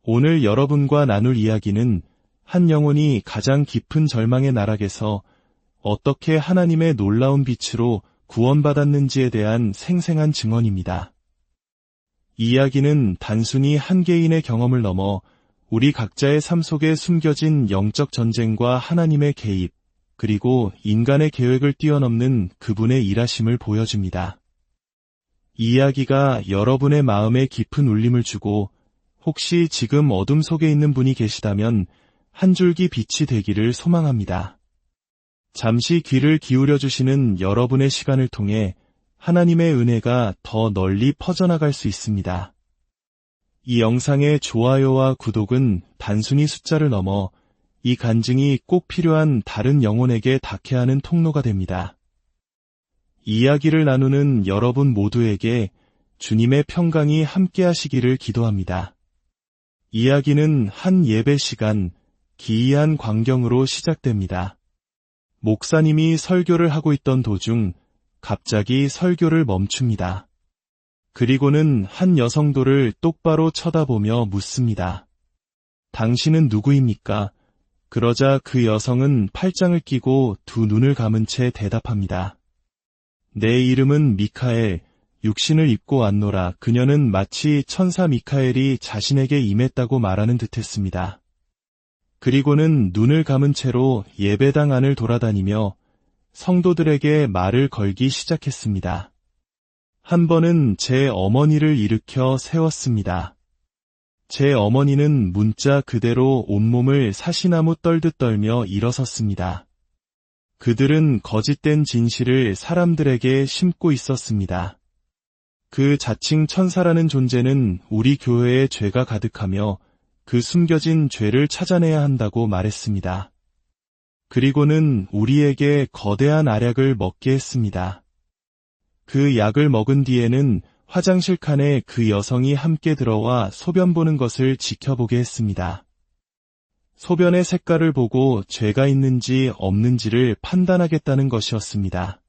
오늘 여러분과 나눌 이야기는 한 영혼이 가장 깊은 절망의 나락에서 어떻게 하나님의 놀라운 빛으로 구원받았는지에 대한 생생한 증언입니다. 이 이야기는 단순히 한 개인의 경험을 넘어 우리 각자의 삶 속에 숨겨진 영적 전쟁과 하나님의 개입, 그리고 인간의 계획을 뛰어넘는 그분의 일하심을 보여줍니다. 이 이야기가 여러분의 마음에 깊은 울림을 주고 혹시 지금 어둠 속에 있는 분이 계시다면 한 줄기 빛이 되기를 소망합니다. 잠시 귀를 기울여 주시는 여러분의 시간을 통해 하나님의 은혜가 더 널리 퍼져나갈 수 있습니다. 이 영상의 좋아요와 구독은 단순히 숫자를 넘어 이 간증이 꼭 필요한 다른 영혼에게 닿게 하는 통로가 됩니다. 이야기를 나누는 여러분 모두에게 주님의 평강이 함께 하시기를 기도합니다. 이야기는 한 예배 시간, 기이한 광경으로 시작됩니다. 목사님이 설교를 하고 있던 도중 갑자기 설교를 멈춥니다. 그리고는 한 여성도를 똑바로 쳐다보며 묻습니다. 당신은 누구입니까? 그러자 그 여성은 팔짱을 끼고 두 눈을 감은 채 대답합니다. 내 이름은 미카엘, 육신을 입고 왔노라. 그녀는 마치 천사 미카엘이 자신에게 임했다고 말하는 듯했습니다. 그리고는 눈을 감은 채로 예배당 안을 돌아다니며 성도들에게 말을 걸기 시작했습니다. 한 번은 제 어머니를 일으켜 세웠습니다. 제 어머니는 문자 그대로 온몸을 사시나무 떨듯 떨며 일어섰습니다. 그들은 거짓된 진실을 사람들에게 심고 있었습니다. 그 자칭 천사라는 존재는 우리 교회에 죄가 가득하며 그 숨겨진 죄를 찾아내야 한다고 말했습니다. 그리고는 우리에게 거대한 알약을 먹게 했습니다. 그 약을 먹은 뒤에는 화장실 칸에 그 여성이 함께 들어와 소변 보는 것을 지켜보게 했습니다. 소변의 색깔을 보고 죄가 있는지 없는지를 판단하겠다는 것이었습니다.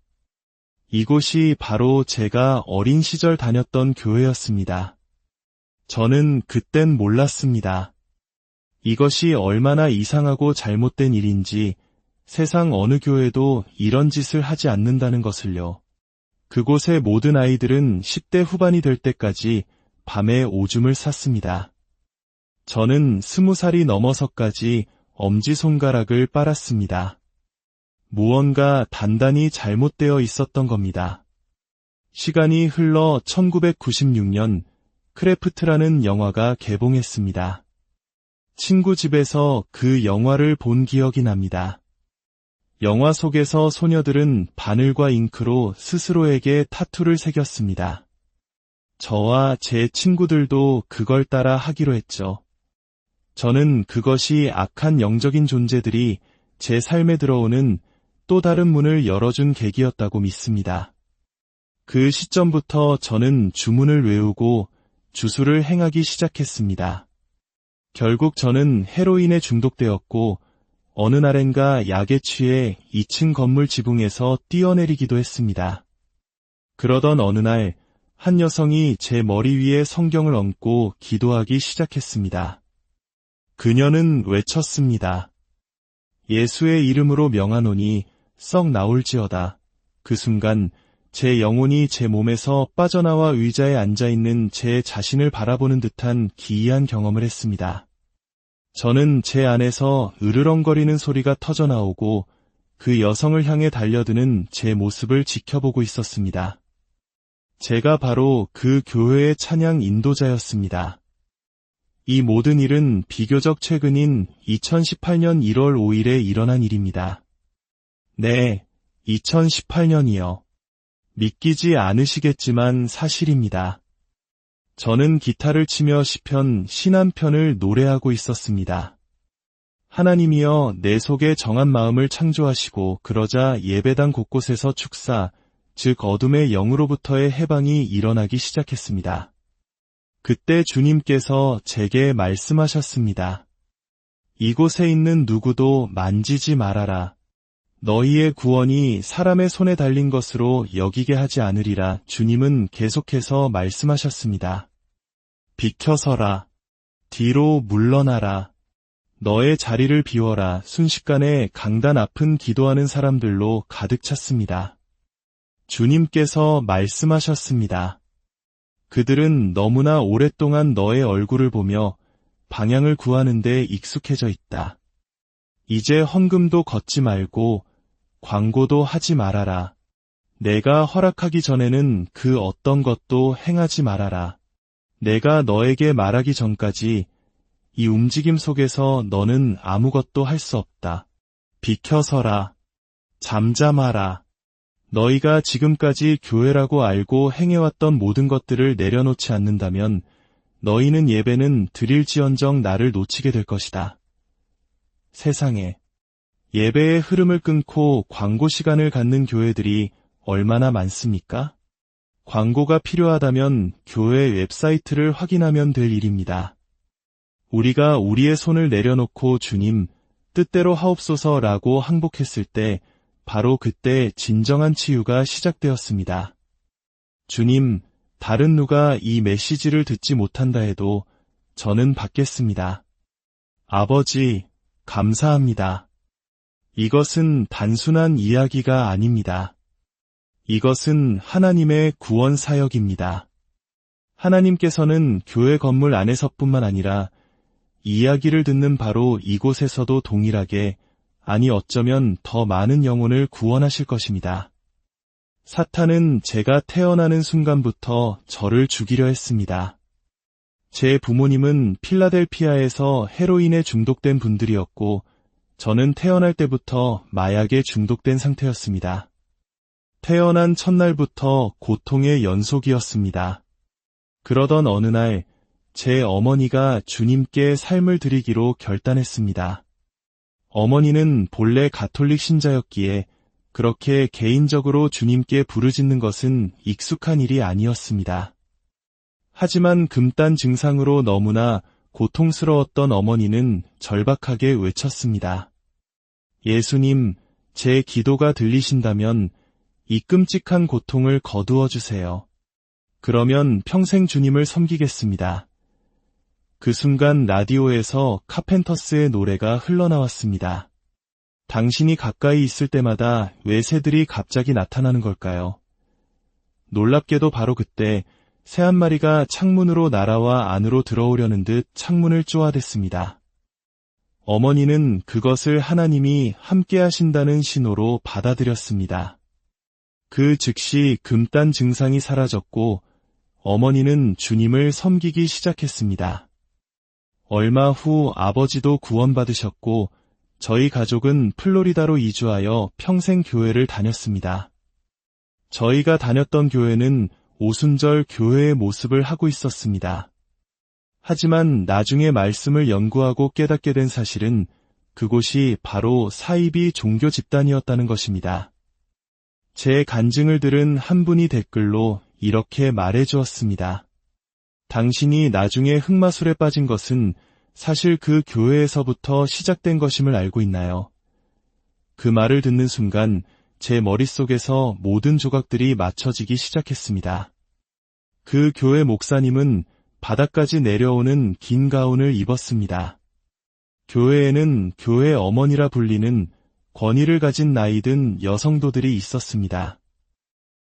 이곳이 바로 제가 어린 시절 다녔던 교회였습니다. 저는 그땐 몰랐습니다. 이것이 얼마나 이상하고 잘못된 일인지 세상 어느 교회도 이런 짓을 하지 않는다는 것을요. 그곳의 모든 아이들은 10대 후반이 될 때까지 밤에 오줌을 쌌습니다. 저는 20살이 넘어서까지 엄지손가락을 빨았습니다. 무언가 단단히 잘못되어 있었던 겁니다. 시간이 흘러 1996년 크래프트라는 영화가 개봉했습니다. 친구 집에서 그 영화를 본 기억이 납니다. 영화 속에서 소녀들은 바늘과 잉크로 스스로에게 타투를 새겼습니다. 저와 제 친구들도 그걸 따라 하기로 했죠. 저는 그것이 악한 영적인 존재들이 제 삶에 들어오는 또 다른 문을 열어준 계기였다고 믿습니다. 그 시점부터 저는 주문을 외우고 주술을 행하기 시작했습니다. 결국 저는 헤로인에 중독되었고 어느 날엔가 약에 취해 2층 건물 지붕에서 뛰어내리기도 했습니다. 그러던 어느 날 한 여성이 제 머리 위에 성경을 얹고 기도하기 시작했습니다. 그녀는 외쳤습니다. 예수의 이름으로 명하노니 썩 나올지어다. 그 순간 제 영혼이 제 몸에서 빠져나와 의자에 앉아있는 제 자신을 바라보는 듯한 기이한 경험을 했습니다. 저는 제 안에서 으르렁거리는 소리가 터져나오고 그 여성을 향해 달려드는 제 모습을 지켜보고 있었습니다. 제가 바로 그 교회의 찬양 인도자였습니다. 이 모든 일은 비교적 최근인 2018년 1월 5일에 일어난 일입니다. 네, 2018년이요. 믿기지 않으시겠지만 사실입니다. 저는 기타를 치며 시편 신한편을 노래하고 있었습니다. 하나님이여 내 속에 정한 마음을 창조하시고 그러자 예배당 곳곳에서 축사, 즉 어둠의 영으로부터의 해방이 일어나기 시작했습니다. 그때 주님께서 제게 말씀하셨습니다. 이곳에 있는 누구도 만지지 말아라. 너희의 구원이 사람의 손에 달린 것으로 여기게 하지 않으리라. 주님은 계속해서 말씀하셨습니다. 비켜서라. 뒤로 물러나라. 너의 자리를 비워라. 순식간에 강단 아픈 기도하는 사람들로 가득 찼습니다. 주님께서 말씀하셨습니다. 그들은 너무나 오랫동안 너의 얼굴을 보며 방향을 구하는 데 익숙해져 있다. 이제 헌금도 걷지 말고 광고도 하지 말아라. 내가 허락하기 전에는 그 어떤 것도 행하지 말아라. 내가 너에게 말하기 전까지 이 움직임 속에서 너는 아무것도 할 수 없다. 비켜서라. 잠잠하라. 너희가 지금까지 교회라고 알고 행해왔던 모든 것들을 내려놓지 않는다면 너희는 예배는 드릴지언정 나를 놓치게 될 것이다. 세상에 예배의 흐름을 끊고 광고 시간을 갖는 교회들이 얼마나 많습니까? 광고가 필요하다면 교회 웹사이트를 확인하면 될 일입니다. 우리가 우리의 손을 내려놓고 주님, 뜻대로 하옵소서라고 항복했을 때 바로 그때 진정한 치유가 시작되었습니다. 주님, 다른 누가 이 메시지를 듣지 못한다 해도 저는 받겠습니다. 아버지, 감사합니다. 이것은 단순한 이야기가 아닙니다. 이것은 하나님의 구원 사역입니다. 하나님께서는 교회 건물 안에서뿐만 아니라 이야기를 듣는 바로 이곳에서도 동일하게, 아니 어쩌면 더 많은 영혼을 구원하실 것입니다. 사탄은 제가 태어나는 순간부터 저를 죽이려 했습니다. 제 부모님은 필라델피아에서 헤로인에 중독된 분들이었고, 저는 태어날 때부터 마약에 중독된 상태였습니다. 태어난 첫날부터 고통의 연속이었습니다. 그러던 어느 날, 제 어머니가 주님께 삶을 드리기로 결단했습니다. 어머니는 본래 가톨릭 신자였기에 그렇게 개인적으로 주님께 부르짖는 것은 익숙한 일이 아니었습니다. 하지만 금단 증상으로 너무나 고통스러웠던 어머니는 절박하게 외쳤습니다. 예수님, 제 기도가 들리신다면 이 끔찍한 고통을 거두어 주세요. 그러면 평생 주님을 섬기겠습니다. 그 순간 라디오에서 카펜터스의 노래가 흘러나왔습니다. 당신이 가까이 있을 때마다 왜 새들이 갑자기 나타나는 걸까요? 놀랍게도 바로 그때 새 한 마리가 창문으로 날아와 안으로 들어오려는 듯 창문을 쪼아댔습니다. 어머니는 그것을 하나님이 함께 하신다는 신호로 받아들였습니다. 그 즉시 금단 증상이 사라졌고 어머니는 주님을 섬기기 시작했습니다. 얼마 후 아버지도 구원받으셨고 저희 가족은 플로리다로 이주하여 평생 교회를 다녔습니다. 저희가 다녔던 교회는 오순절 교회의 모습을 하고 있었습니다. 하지만 나중에 말씀을 연구하고 깨닫게 된 사실은 그곳이 바로 사이비 종교 집단이었다는 것입니다. 제 간증을 들은 한 분이 댓글로 이렇게 말해주었습니다. 당신이 나중에 흑마술에 빠진 것은 사실 그 교회에서부터 시작된 것임을 알고 있나요? 그 말을 듣는 순간 제 머릿속에서 모든 조각들이 맞춰지기 시작했습니다. 그 교회 목사님은 바닥까지 내려오는 긴 가운을 입었습니다. 교회에는 교회 어머니라 불리는 권위를 가진 나이든 여성도들이 있었습니다.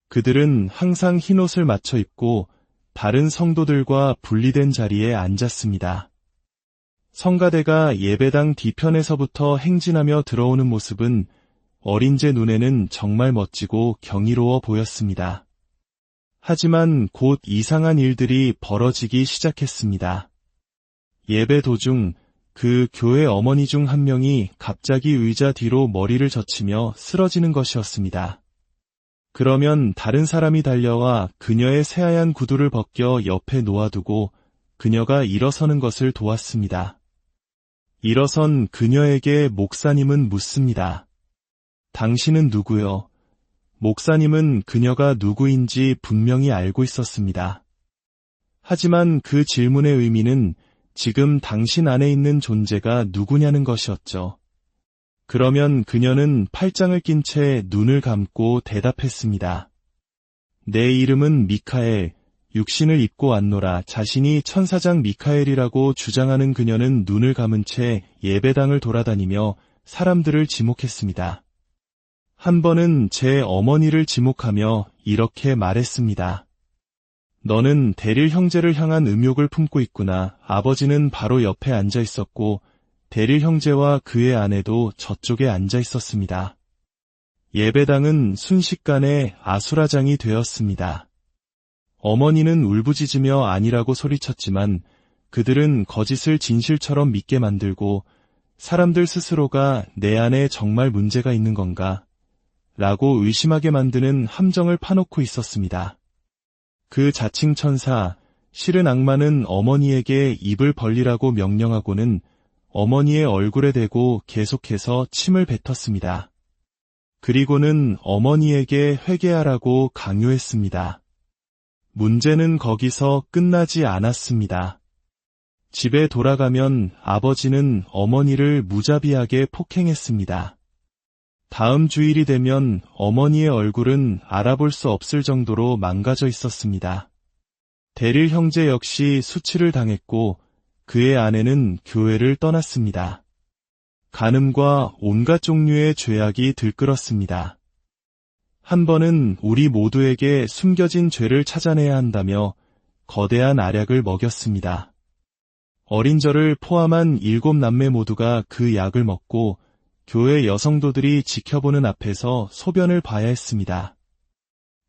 그들은 항상 흰옷을 맞춰 입고 다른 성도들과 분리된 자리에 앉았습니다. 성가대가 예배당 뒤편에서부터 행진하며 들어오는 모습은 어린 제 눈에는 정말 멋지고 경이로워 보였습니다. 하지만 곧 이상한 일들이 벌어지기 시작했습니다. 예배 도중 그 교회 어머니 중 한 명이 갑자기 의자 뒤로 머리를 젖히며 쓰러지는 것이었습니다. 그러면 다른 사람이 달려와 그녀의 새하얀 구두를 벗겨 옆에 놓아두고 그녀가 일어서는 것을 도왔습니다. 일어선 그녀에게 목사님은 묻습니다. 당신은 누구요? 목사님은 그녀가 누구인지 분명히 알고 있었습니다. 하지만 그 질문의 의미는 지금 당신 안에 있는 존재가 누구냐는 것이었죠. 그러면 그녀는 팔짱을 낀 채 눈을 감고 대답했습니다. 내 이름은 미카엘, 육신을 입고 왔노라. 자신이 천사장 미카엘이라고 주장하는 그녀는 눈을 감은 채 예배당을 돌아다니며 사람들을 지목했습니다. 한 번은 제 어머니를 지목하며 이렇게 말했습니다. 너는 대릴 형제를 향한 음욕을 품고 있구나. 아버지는 바로 옆에 앉아 있었고 대릴 형제와 그의 아내도 저쪽에 앉아 있었습니다. 예배당은 순식간에 아수라장이 되었습니다. 어머니는 울부짖으며 아니라고 소리쳤지만 그들은 거짓을 진실처럼 믿게 만들고 사람들 스스로가 내 안에 정말 문제가 있는 건가? 라고 의심하게 만드는 함정을 파놓고 있었습니다. 그 자칭 천사, 실은 악마는 어머니에게 입을 벌리라고 명령하고는 어머니의 얼굴에 대고 계속해서 침을 뱉었습니다. 그리고는 어머니에게 회개하라고 강요했습니다. 문제는 거기서 끝나지 않았습니다. 집에 돌아가면 아버지는 어머니를 무자비하게 폭행했습니다. 다음 주일이 되면 어머니의 얼굴은 알아볼 수 없을 정도로 망가져 있었습니다. 대릴 형제 역시 수치를 당했고 그의 아내는 교회를 떠났습니다. 간음과 온갖 종류의 죄악이 들끓었습니다. 한 번은 우리 모두에게 숨겨진 죄를 찾아내야 한다며 거대한 알약을 먹였습니다. 어린 저를 포함한 7남매 모두가 그 약을 먹고 교회 여성도들이 지켜보는 앞에서 소변을 봐야 했습니다.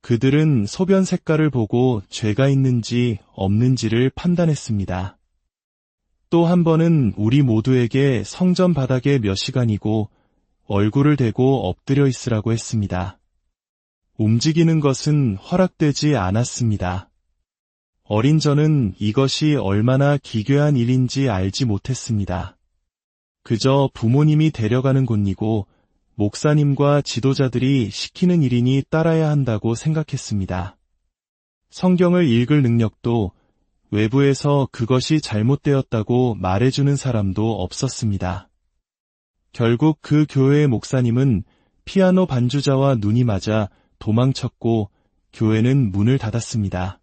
그들은 소변 색깔을 보고 죄가 있는지 없는지를 판단했습니다. 또 한 번은 우리 모두에게 성전 바닥에 몇 시간이고 얼굴을 대고 엎드려 있으라고 했습니다. 움직이는 것은 허락되지 않았습니다. 어린 저는 이것이 얼마나 기괴한 일인지 알지 못했습니다. 그저 부모님이 데려가는 곳이고 목사님과 지도자들이 시키는 일이니 따라야 한다고 생각했습니다. 성경을 읽을 능력도 외부에서 그것이 잘못되었다고 말해주는 사람도 없었습니다. 결국 그 교회의 목사님은 피아노 반주자와 눈이 맞아 도망쳤고 교회는 문을 닫았습니다.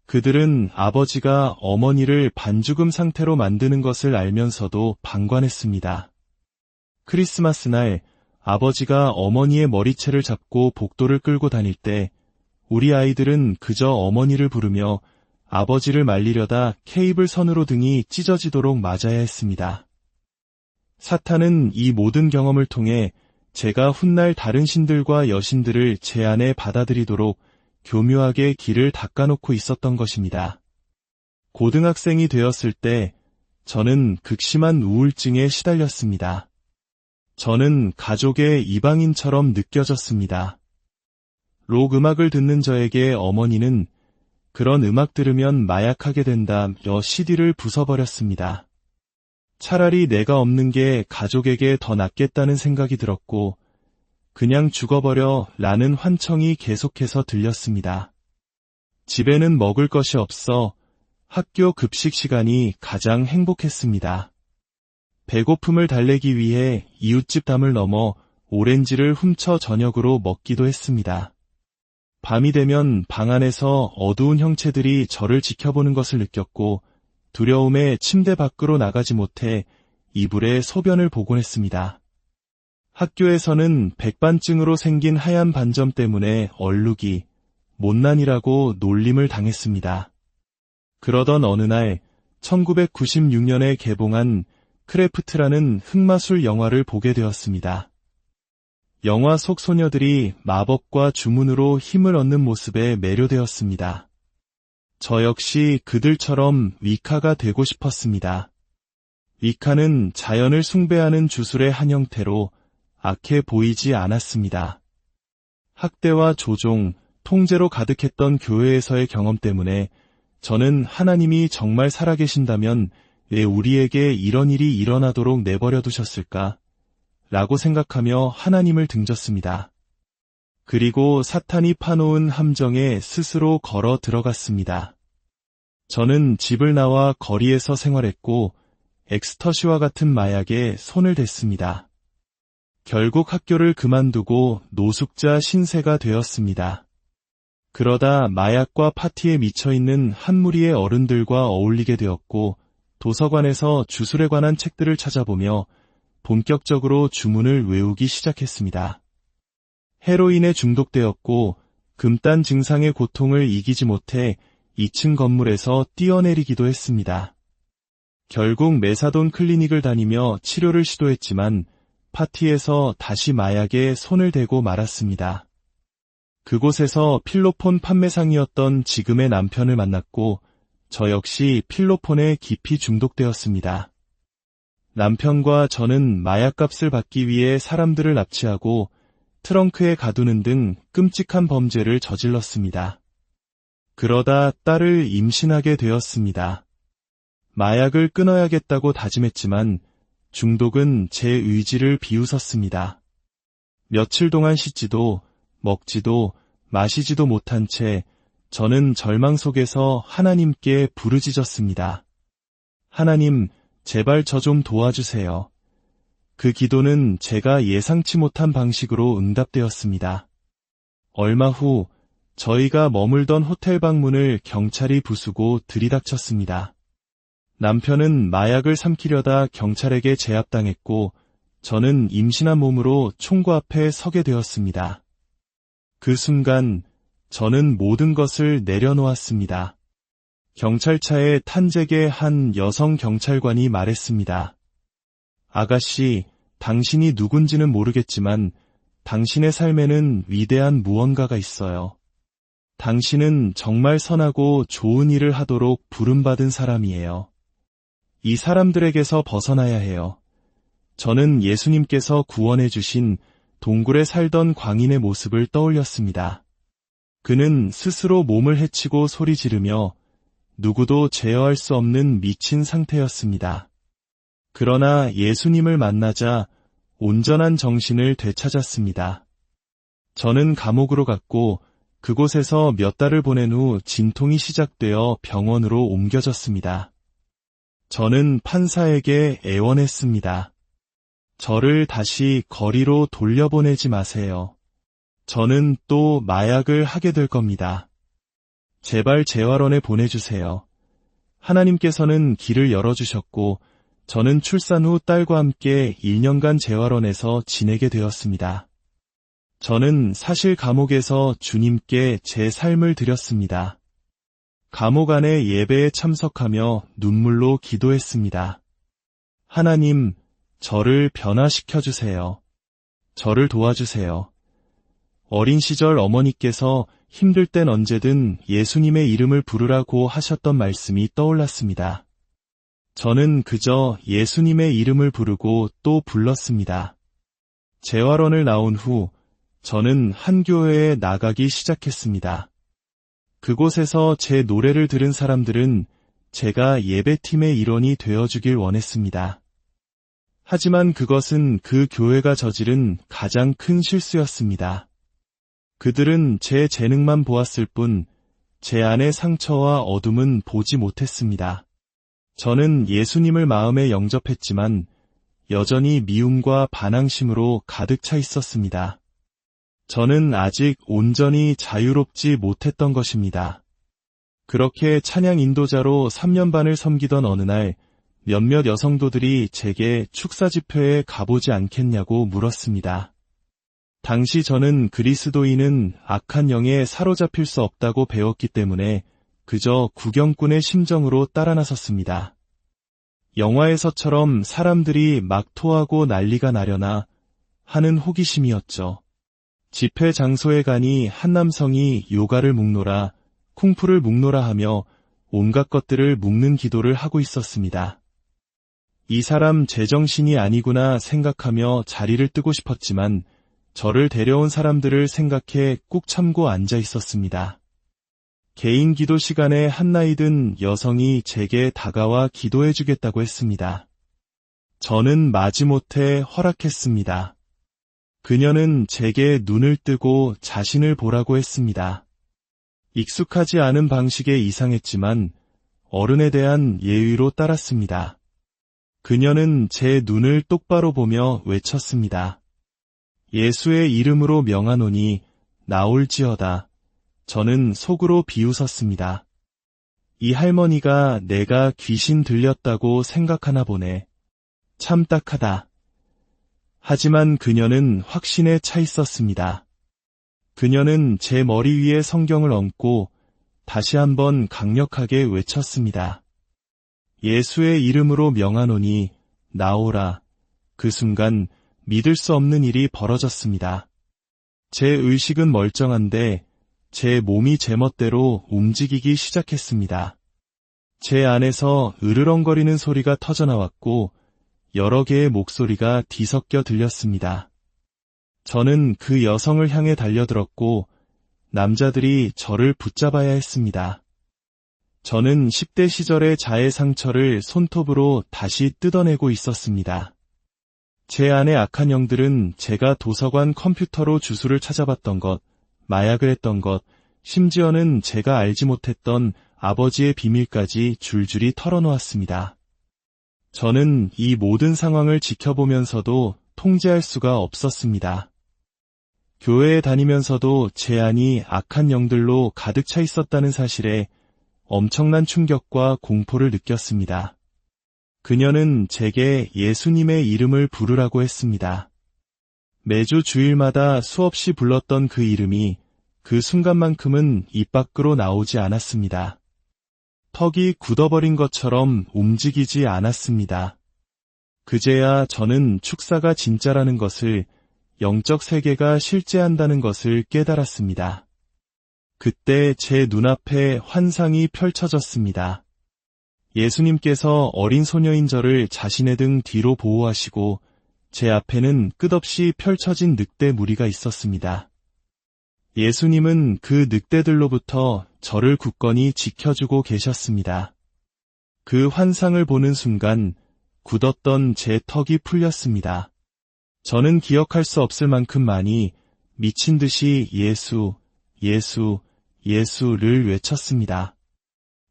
그들은 아버지가 어머니를 반죽음 상태로 만드는 것을 알면서도 방관했습니다. 크리스마스 날 아버지가 어머니의 머리채를 잡고 복도를 끌고 다닐 때 우리 아이들은 그저 어머니를 부르며 아버지를 말리려다 케이블 선으로 등이 찢어지도록 맞아야 했습니다. 사탄은 이 모든 경험을 통해 제가 훗날 다른 신들과 여신들을 제 안에 받아들이도록 교묘하게 길을 닦아놓고 있었던 것입니다. 고등학생이 되었을 때 저는 극심한 우울증에 시달렸습니다. 저는 가족의 이방인처럼 느껴졌습니다. 록 음악을 듣는 저에게 어머니는 그런 음악 들으면 마약하게 된다며 CD를 부숴버렸습니다. 차라리 내가 없는 게 가족에게 더 낫겠다는 생각이 들었고 그냥 죽어버려 라는 환청이 계속해서 들렸습니다. 집에는 먹을 것이 없어 학교 급식 시간이 가장 행복했습니다. 배고픔을 달래기 위해 이웃집 담을 넘어 오렌지를 훔쳐 저녁으로 먹기도 했습니다. 밤이 되면 방 안에서 어두운 형체들이 저를 지켜보는 것을 느꼈고 두려움에 침대 밖으로 나가지 못해 이불에 소변을 보곤 했습니다. 학교에서는 백반증으로 생긴 하얀 반점 때문에 얼룩이, 못난이라고 놀림을 당했습니다. 그러던 어느 날 1996년에 개봉한 크래프트라는 흑마술 영화를 보게 되었습니다. 영화 속 소녀들이 마법과 주문으로 힘을 얻는 모습에 매료되었습니다. 저 역시 그들처럼 위카가 되고 싶었습니다. 위카는 자연을 숭배하는 주술의 한 형태로 악해 보이지 않았습니다. 학대와 조종, 통제로 가득했던 교회에서의 경험 때문에 저는 하나님이 정말 살아계신다면 왜 우리에게 이런 일이 일어나도록 내버려 두셨을까? 라고 생각하며 하나님을 등졌습니다. 그리고 사탄이 파놓은 함정에 스스로 걸어 들어갔습니다. 저는 집을 나와 거리에서 생활했고 엑스터시와 같은 마약에 손을 댔습니다. 결국 학교를 그만두고 노숙자 신세가 되었습니다. 그러다 마약과 파티에 미쳐있는 한 무리의 어른들과 어울리게 되었고 도서관에서 주술에 관한 책들을 찾아보며 본격적으로 주문을 외우기 시작했습니다. 헤로인에 중독되었고 금단 증상의 고통을 이기지 못해 2층 건물에서 뛰어내리기도 했습니다. 결국 메사돈 클리닉을 다니며 치료를 시도했지만 파티에서 다시 마약에 손을 대고 말았습니다. 그곳에서 필로폰 판매상이었던 지금의 남편을 만났고 저 역시 필로폰에 깊이 중독되었습니다. 남편과 저는 마약값을 받기 위해 사람들을 납치하고 트렁크에 가두는 등 끔찍한 범죄를 저질렀습니다. 그러다 딸을 임신하게 되었습니다. 마약을 끊어야겠다고 다짐했지만 중독은 제 의지를 비웃었습니다. 며칠 동안 씻지도 먹지도 마시지도 못한 채 저는 절망 속에서 하나님께 부르짖었습니다. 하나님, 제발 저 좀 도와주세요. 그 기도는 제가 예상치 못한 방식으로 응답되었습니다. 얼마 후 저희가 머물던 호텔 방문을 경찰이 부수고 들이닥쳤습니다. 남편은 마약을 삼키려다 경찰에게 제압당했고 저는 임신한 몸으로 총구 앞에 서게 되었습니다. 그 순간 저는 모든 것을 내려놓았습니다. 경찰차에 탄 제게 한 여성 경찰관이 말했습니다. 아가씨, 당신이 누군지는 모르겠지만 당신의 삶에는 위대한 무언가가 있어요. 당신은 정말 선하고 좋은 일을 하도록 부름받은 사람이에요. 이 사람들에게서 벗어나야 해요. 저는 예수님께서 구원해 주신 동굴에 살던 광인의 모습을 떠올렸습니다. 그는 스스로 몸을 해치고 소리 지르며 누구도 제어할 수 없는 미친 상태였습니다. 그러나 예수님을 만나자 온전한 정신을 되찾았습니다. 저는 감옥으로 갔고 그곳에서 몇 달을 보낸 후 진통이 시작되어 병원으로 옮겨졌습니다. 저는 판사에게 애원했습니다. 저를 다시 거리로 돌려보내지 마세요. 저는 또 마약을 하게 될 겁니다. 제발 재활원에 보내주세요. 하나님께서는 길을 열어주셨고 저는 출산 후 딸과 함께 1년간 재활원에서 지내게 되었습니다. 저는 사실 감옥에서 주님께 제 삶을 드렸습니다. 감옥 안의 예배에 참석하며 눈물로 기도했습니다. 하나님, 저를 변화시켜 주세요. 저를 도와주세요. 어린 시절 어머니께서 힘들 땐 언제든 예수님의 이름을 부르라고 하셨던 말씀이 떠올랐습니다. 저는 그저 예수님의 이름을 부르고 또 불렀습니다. 재활원을 나온 후 저는 한 교회에 나가기 시작했습니다. 그곳에서 제 노래를 들은 사람들은 제가 예배팀의 일원이 되어주길 원했습니다. 하지만 그것은 그 교회가 저지른 가장 큰 실수였습니다. 그들은 제 재능만 보았을 뿐 제 안의 상처와 어둠은 보지 못했습니다. 저는 예수님을 마음에 영접했지만 여전히 미움과 반항심으로 가득 차 있었습니다. 저는 아직 온전히 자유롭지 못했던 것입니다. 그렇게 찬양 인도자로 3년 반을 섬기던 어느 날 몇몇 여성도들이 제게 축사 집회에 가보지 않겠냐고 물었습니다. 당시 저는 그리스도인은 악한 영에 사로잡힐 수 없다고 배웠기 때문에 그저 구경꾼의 심정으로 따라 나섰습니다. 영화에서처럼 사람들이 막 토하고 난리가 나려나 하는 호기심이었죠. 집회 장소에 가니 한 남성이 요가를 묵노라, 쿵푸를 묵노라 하며 온갖 것들을 묵는 기도를 하고 있었습니다. 이 사람 제정신이 아니구나 생각하며 자리를 뜨고 싶었지만 저를 데려온 사람들을 생각해 꾹 참고 앉아 있었습니다. 개인 기도 시간에 한 나이 든 여성이 제게 다가와 기도해 주겠다고 했습니다. 저는 마지못해 허락했습니다. 그녀는 제게 눈을 뜨고 자신을 보라고 했습니다. 익숙하지 않은 방식에 이상했지만 어른에 대한 예의로 따랐습니다. 그녀는 제 눈을 똑바로 보며 외쳤습니다. 예수의 이름으로 명하노니 나올지어다. 저는 속으로 비웃었습니다. 이 할머니가 내가 귀신 들렸다고 생각하나 보네. 참 딱하다. 하지만 그녀는 확신에 차 있었습니다. 그녀는 제 머리 위에 성경을 얹고 다시 한번 강력하게 외쳤습니다. 예수의 이름으로 명하노니 나오라. 그 순간 믿을 수 없는 일이 벌어졌습니다. 제 의식은 멀쩡한데 제 몸이 제멋대로 움직이기 시작했습니다. 제 안에서 으르렁거리는 소리가 터져나왔고 여러 개의 목소리가 뒤섞여 들렸습니다. 저는 그 여성을 향해 달려들었고 남자들이 저를 붙잡아야 했습니다. 저는 10대 시절의 자해 상처를 손톱으로 다시 뜯어내고 있었습니다. 제 안의 악한 영들은 제가 도서관 컴퓨터로 주소를 찾아봤던 것, 마약을 했던 것, 심지어는 제가 알지 못했던 아버지의 비밀까지 줄줄이 털어놓았습니다. 저는 이 모든 상황을 지켜보면서도 통제할 수가 없었습니다. 교회에 다니면서도 제 안이 악한 영들로 가득 차 있었다는 사실에 엄청난 충격과 공포를 느꼈습니다. 그녀는 제게 예수님의 이름을 부르라고 했습니다. 매주 주일마다 수없이 불렀던 그 이름이 그 순간만큼은 입 밖으로 나오지 않았습니다. 턱이 굳어버린 것처럼 움직이지 않았습니다. 그제야 저는 축사가 진짜라는 것을, 영적 세계가 실제한다는 것을 깨달았습니다. 그때 제 눈앞에 환상이 펼쳐졌습니다. 예수님께서 어린 소녀인 저를 자신의 등 뒤로 보호하시고 제 앞에는 끝없이 펼쳐진 늑대 무리가 있었습니다. 예수님은 그 늑대들로부터 저를 굳건히 지켜주고 계셨습니다. 그 환상을 보는 순간 굳었던 제 턱이 풀렸습니다. 저는 기억할 수 없을 만큼 많이 미친 듯이 예수, 예수, 예수를 외쳤습니다.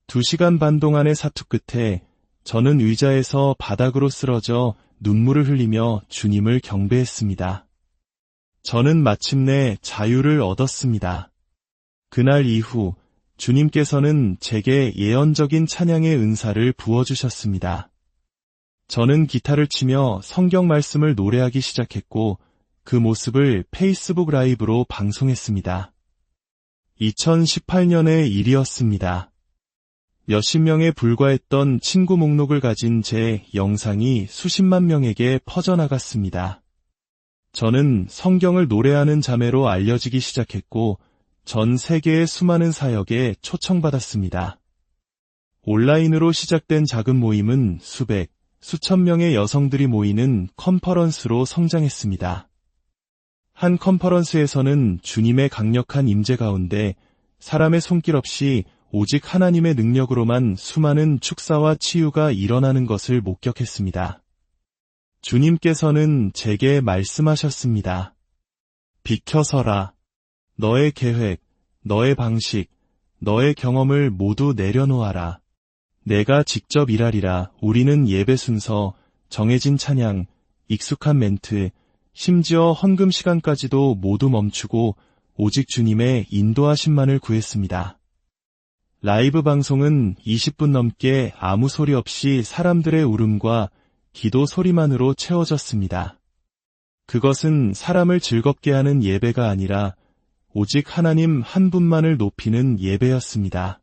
2시간 반 동안의 사투 끝에 저는 의자에서 바닥으로 쓰러져 눈물을 흘리며 주님을 경배했습니다. 저는 마침내 자유를 얻었습니다. 그날 이후 주님께서는 제게 예언적인 찬양의 은사를 부어주셨습니다. 저는 기타를 치며 성경 말씀을 노래하기 시작했고 그 모습을 페이스북 라이브로 방송했습니다. 2018년의 일이었습니다. 몇십 명에 불과했던 친구 목록을 가진 제 영상이 수십만 명에게 퍼져나갔습니다. 저는 성경을 노래하는 자매로 알려지기 시작했고 전 세계의 수많은 사역에 초청받았습니다. 온라인으로 시작된 작은 모임은 수백, 수천 명의 여성들이 모이는 컨퍼런스로 성장했습니다. 한 컨퍼런스에서는 주님의 강력한 임재 가운데 사람의 손길 없이 오직 하나님의 능력으로만 수많은 축사와 치유가 일어나는 것을 목격했습니다. 주님께서는 제게 말씀하셨습니다. 비켜서라. 너의 계획, 너의 방식, 너의 경험을 모두 내려놓아라. 내가 직접 일하리라. 우리는 예배 순서, 정해진 찬양, 익숙한 멘트, 심지어 헌금 시간까지도 모두 멈추고 오직 주님의 인도하심만을 구했습니다. 라이브 방송은 20분 넘게 아무 소리 없이 사람들의 울음과 기도 소리만으로 채워졌습니다. 그것은 사람을 즐겁게 하는 예배가 아니라 오직 하나님 한 분만을 높이는 예배였습니다.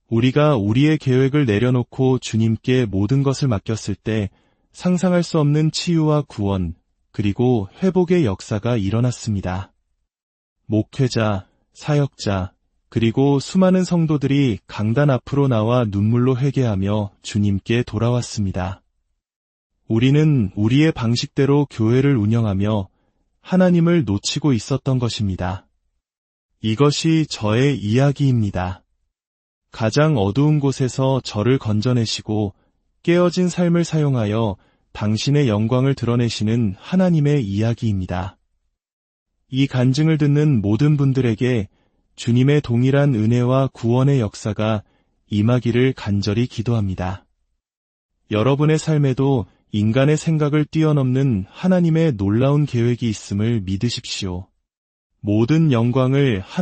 우리가 우리의 계획을 내려놓고 주님께 모든 것을 맡겼을 때 상상할 수 없는 치유와 구원, 그리고 회복의 역사가 일어났습니다. 목회자, 사역자, 그리고 수많은 성도들이 강단 앞으로 나와 눈물로 회개하며 주님께 돌아왔습니다. 우리는 우리의 방식대로 교회를 운영하며 하나님을 놓치고 있었던 것입니다. 이것이 저의 이야기입니다. 가장 어두운 곳에서 저를 건져내시고 깨어진 삶을 사용하여 당신의 영광을 드러내시는 하나님의 이야기입니다. 이 간증을 듣는 모든 분들에게 주님의 동일한 은혜와 구원의 역사가 임하기를 간절히 기도합니다. 여러분의 삶에도 인간의 생각을 뛰어넘는 하나님의 놀라운 계획이 있음을 믿으십시오. 모든 영광을 하나님